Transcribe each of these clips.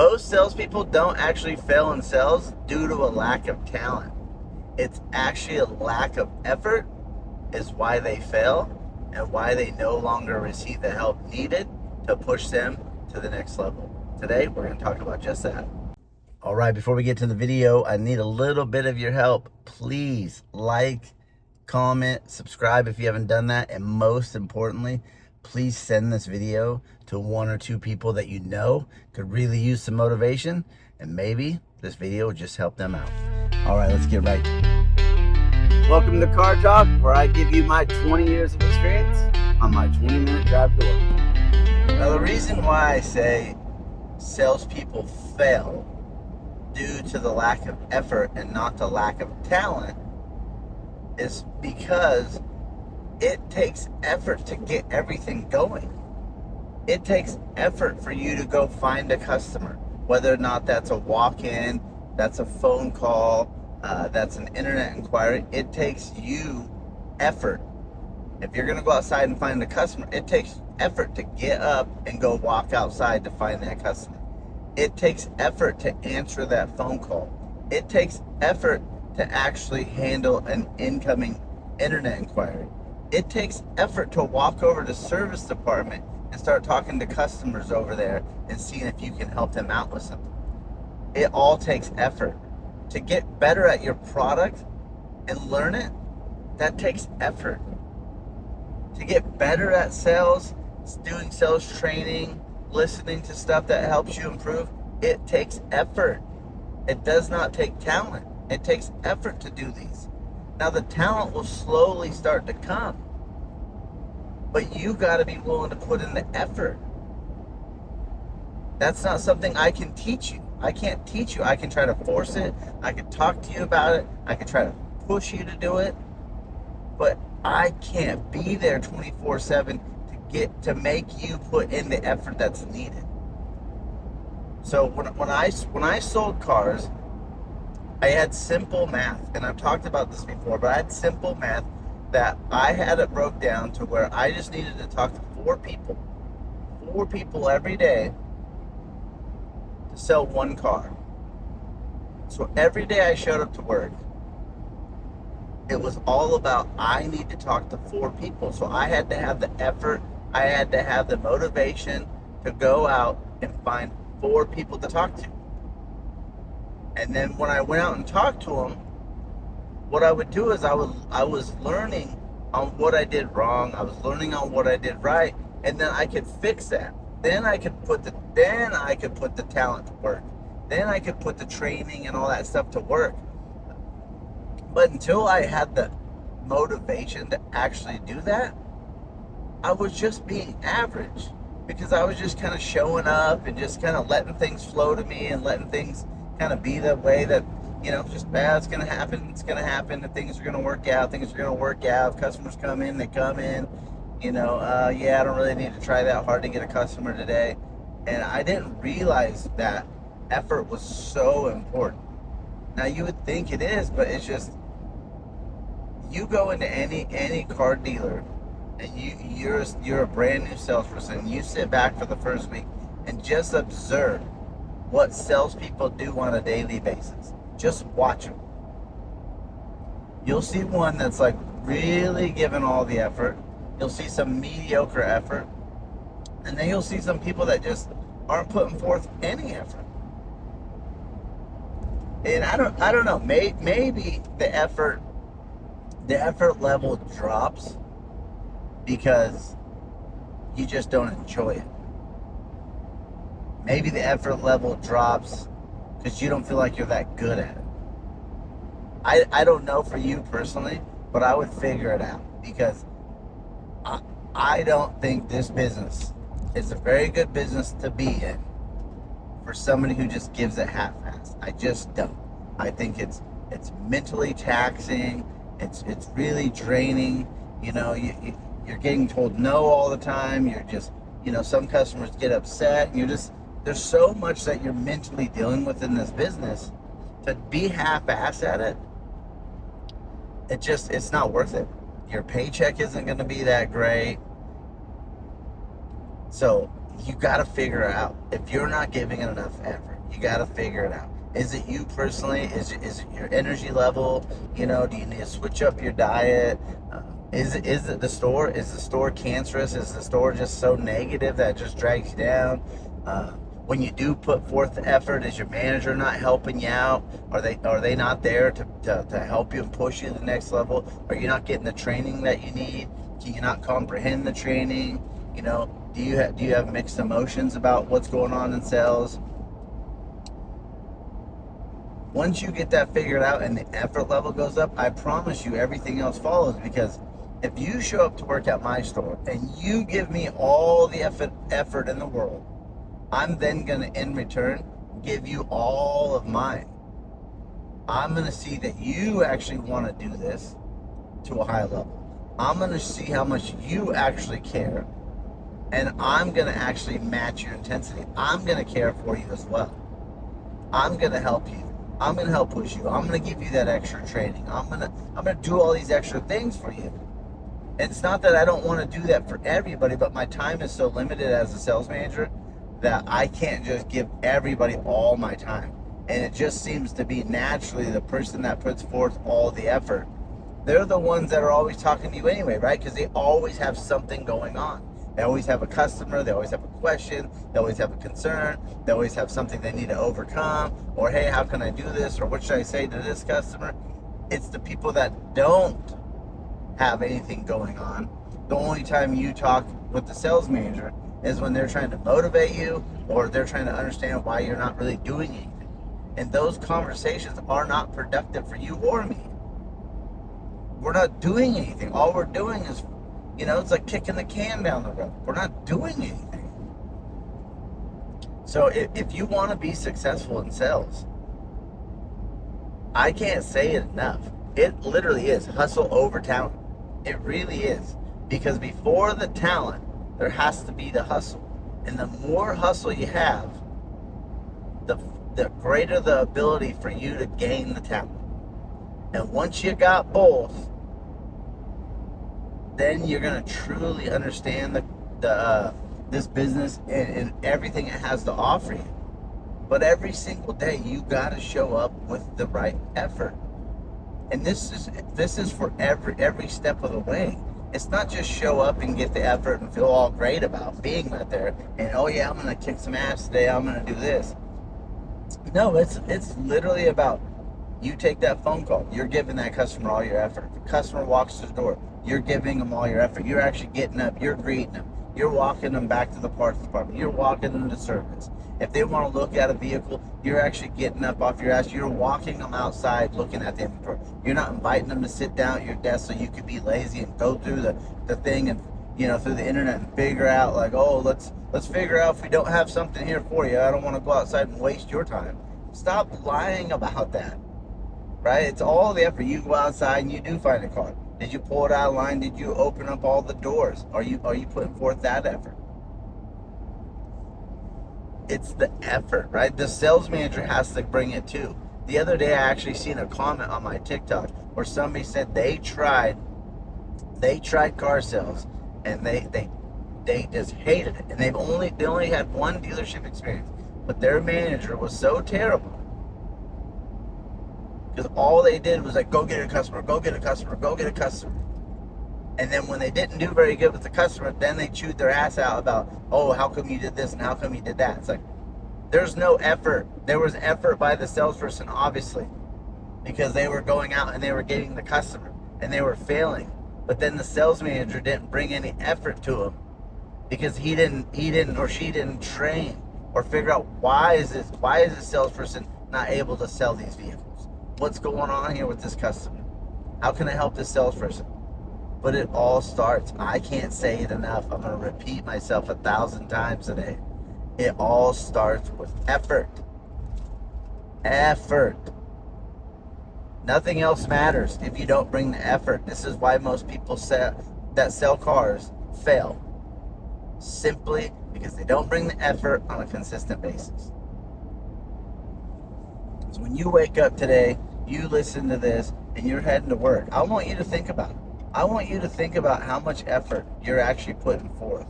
Most salespeople don't actually fail in sales due to a lack of talent. It's actually a lack of effort is why they fail and why they no longer receive the help needed to push them to the next level. Today, we're going to talk about just that. All right, before we get to the video, I need a little bit of your help. Please like, comment, subscribe if you haven't done that, and most importantly, please send this video to 1 or 2 people that you know could really use some motivation, and maybe this video will just help them out. All right, let's get right. Welcome to Car Talk, where I give you my 20 years of experience on my 20-minute drive to work. Now, the reason why I say salespeople fail due to the lack of effort and not the lack of talent is because it takes effort to get everything going. It takes effort for you to go find a customer, whether or not that's a walk-in, that's a phone call, that's an internet inquiry. It takes you effort. If you're going to go outside and find a customer, it takes effort to get up and go walk outside to find that customer. It takes effort to answer that phone call. It takes effort to actually handle an incoming internet inquiry. It takes effort to walk over to service department and start talking to customers over there and seeing if you can help them out with something. It all takes effort. To get better at your product and learn it, that takes effort. To get better at sales, doing sales training, listening to stuff that helps you improve, it takes effort. It does not take talent. It takes effort to do these. Now the talent will slowly start to come, but you got to be willing to put in the effort. That's not something I can teach you. I can't teach you. I can try to force it. I can talk to you about it. I can try to push you to do it, but I can't be there 24/7 to make you put in the effort that's needed. So when I sold cars, I had simple math, and I've talked about this before, but I had simple math that I had it broke down to where I just needed to talk to 4 people every day to sell 1 car. So every day I showed up to work, it was all about I need to talk to 4 people. So I had to have the effort, I had to have the motivation to go out and find 4 people to talk to. And then when I went out and talked to them, what I would do is I was learning on what I did wrong. I was learning on what I did right, and then I could fix that. Then I could put the talent to work. Then I could put the training and all that stuff to work. But until I had the motivation to actually do that, I was just being average, because I was just kind of showing up and just kind of letting things flow to me and letting things kind of be the way that, just it's going to happen. It's going to happen. If things are going to work out, things are going to work out. If customers come in, they come in. I don't really need to try that hard to get a customer today. And I didn't realize that effort was so important. Now, you would think it is, but it's just, you go into any car dealer and you're a brand new salesperson. You sit back for the first week and just observe what salespeople do on a daily basis. Just watch them. You'll see one that's like really giving all the effort. You'll see some mediocre effort, and then you'll see some people that just aren't putting forth any effort. And I don't know. Maybe the effort level drops because you just don't enjoy it. Maybe the effort level drops because you don't feel like you're that good at it. I don't know for you personally, but I would figure it out, because I don't think this business is a very good business to be in for somebody who just gives it half-assed. I just don't. I think it's mentally taxing. It's really draining. You're getting told no all the time. You're just, some customers get upset. There's so much that you're mentally dealing with in this business. To be half-assed at it, it's not worth it. Your paycheck isn't going to be that great. So you got to figure out, if you're not giving it enough effort, You got to figure it out. Is it you personally? Is it your energy level? Do you need to switch up your diet? Is it the store? Is the store cancerous? Is the store just so negative that it just drags you down? When you do put forth the effort, is your manager not helping you out? Are they not there to help you and push you to the next level? Are you not getting the training that you need? Can you not comprehend the training? Do you have mixed emotions about what's going on in sales? Once you get that figured out and the effort level goes up, I promise you everything else follows. Because if you show up to work at my store and you give me all the effort in the world, I'm then going to, in return, give you all of mine. I'm going to see that you actually want to do this to a high level. I'm going to see how much you actually care. And I'm going to actually match your intensity. I'm going to care for you as well. I'm going to help you. I'm going to help push you. I'm going to give you that extra training. I'm going to do all these extra things for you. And it's not that I don't want to do that for everybody, but my time is so limited as a sales manager that I can't just give everybody all my time. And it just seems to be naturally the person that puts forth all the effort. They're the ones that are always talking to you anyway, right? Because they always have something going on. They always have a customer, they always have a question, they always have a concern, they always have something they need to overcome, or hey, how can I do this, or what should I say to this customer? It's the people that don't have anything going on. The only time you talk with the sales manager is when they're trying to motivate you, or they're trying to understand why you're not really doing anything. And those conversations are not productive for you or me. We're not doing anything. All we're doing is, it's like kicking the can down the road. We're not doing anything. So if you want to be successful in sales, I can't say it enough. It literally is hustle over talent. It really is. Because before the talent, there has to be the hustle. And the more hustle you have, the greater the ability for you to gain the talent. And once you got both, then you're going to truly understand this business and everything it has to offer you. But every single day, you got to show up with the right effort. And this is for every step of the way. It's not just show up and get the effort and feel all great about being out there and, oh yeah, I'm going to kick some ass today, I'm going to do this. No, it's literally about you take that phone call, you're giving that customer all your effort. If the customer walks to the door, you're giving them all your effort. You're actually getting up, you're greeting them. You're walking them back to the parts department. You're walking them to service. If they want to look at a vehicle, you're actually getting up off your ass. You're walking them outside looking at the inventory. You're not inviting them to sit down at your desk so you could be lazy and go through the thing and, through the internet and figure out like, oh, let's figure out if we don't have something here for you. I don't want to go outside and waste your time. Stop lying about that, right? It's all the effort. You go outside and you do find a car. Did you pull it out of line? Did you open up all the doors? Are you putting forth that effort? It's the effort, right? The sales manager has to bring it too. The other day, I actually seen a comment on my TikTok where somebody said they tried car sales and they just hated it, and they only had one dealership experience, but their manager was so terrible because all they did was like, go get a customer, go get a customer, go get a customer. And then when they didn't do very good with the customer, then they chewed their ass out about, oh, how come you did this and how come you did that? It's like, there's no effort. There was effort by the salesperson, obviously, because they were going out and they were getting the customer and they were failing. But then the sales manager didn't bring any effort to him because he didn't or she didn't train or figure out why is this salesperson not able to sell these vehicles? What's going on here with this customer? How can I help this salesperson? But it all starts, I can't say it enough, I'm going to repeat myself 1,000 times today. It all starts with effort. Effort. Nothing else matters if you don't bring the effort. This is why most people that sell cars fail. Simply because they don't bring the effort on a consistent basis. So when you wake up today, you listen to this, and you're heading to work, I want you to think about it. I want you to think about how much effort you're actually putting forth.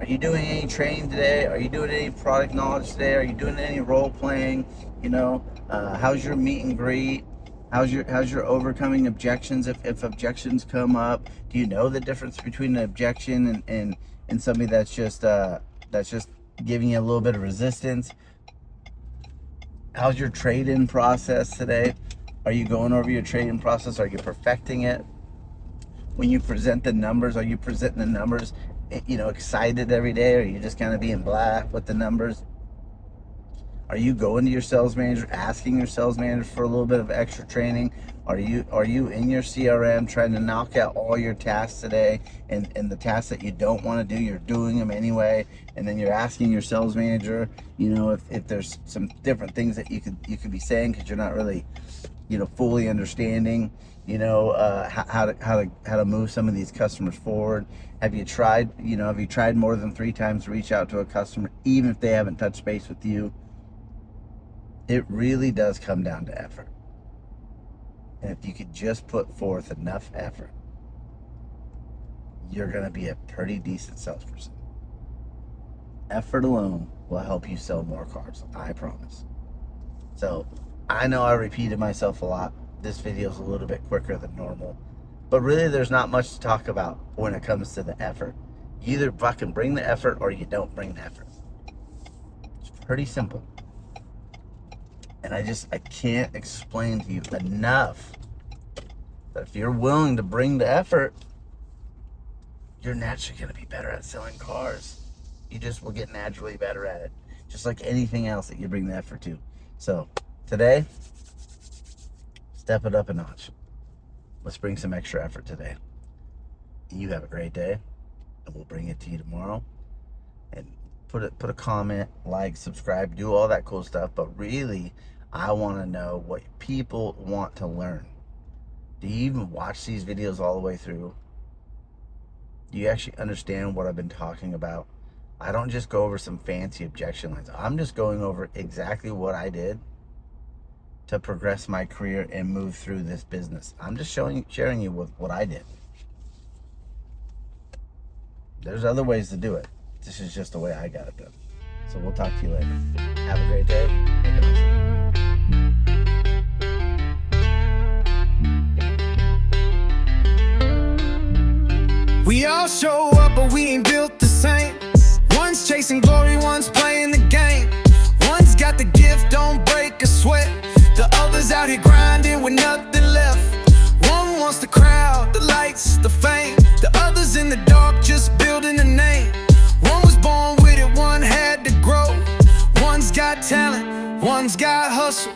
Are you doing any training today? Are you doing any product knowledge today? Are you doing any role playing? How's your meet and greet? How's your overcoming objections if objections come up? Do you know the difference between an objection and somebody that's just giving you a little bit of resistance? How's your trade-in process today? Are you going over your trade-in process? Are you perfecting it? When you present the numbers, are you presenting the numbers, excited every day? Or are you just kind of being blah with the numbers? Are you going to your sales manager, asking your sales manager for a little bit of extra training? Are you in your CRM trying to knock out all your tasks today, and the tasks that you don't want to do, you're doing them anyway, and then you're asking your sales manager, if there's some different things that you could be saying because you're not really, fully understanding, how to move some of these customers forward. Have you tried more than 3 times to reach out to a customer, even if they haven't touched base with you? It really does come down to effort. And if you could just put forth enough effort, you're going to be a pretty decent salesperson. Effort alone will help you sell more cars, I promise. So, I know I repeated myself a lot. This video is a little bit quicker than normal. But really, there's not much to talk about when it comes to the effort. You either fucking bring the effort or you don't bring the effort. It's pretty simple. And I can't explain to you enough that if you're willing to bring the effort, you're naturally going to be better at selling cars. You just will get naturally better at it. Just like anything else that you bring the effort to. So, today, step it up a notch. Let's bring some extra effort today. You have a great day, and we'll bring it to you tomorrow. And put a comment, like, subscribe, do all that cool stuff. But really, I want to know what people want to learn. Do you even watch these videos all the way through? Do you actually understand what I've been talking about? I don't just go over some fancy objection lines. I'm just going over exactly what I did to progress my career and move through this business. I'm just sharing you with what I did. There's other ways to do it. This is just the way I got it done. So we'll talk to you later. Have a great day. Make it awesome. We all show up, but we ain't built the same. One's chasing glory, one's playing the game. One's got the gift, don't break a sweat. The other's out here grinding with nothing left. One wants the crowd, the lights, the fame. The other's in the dark, just building a name. One was born with it, one had to grow. One's got talent, one's got hustle.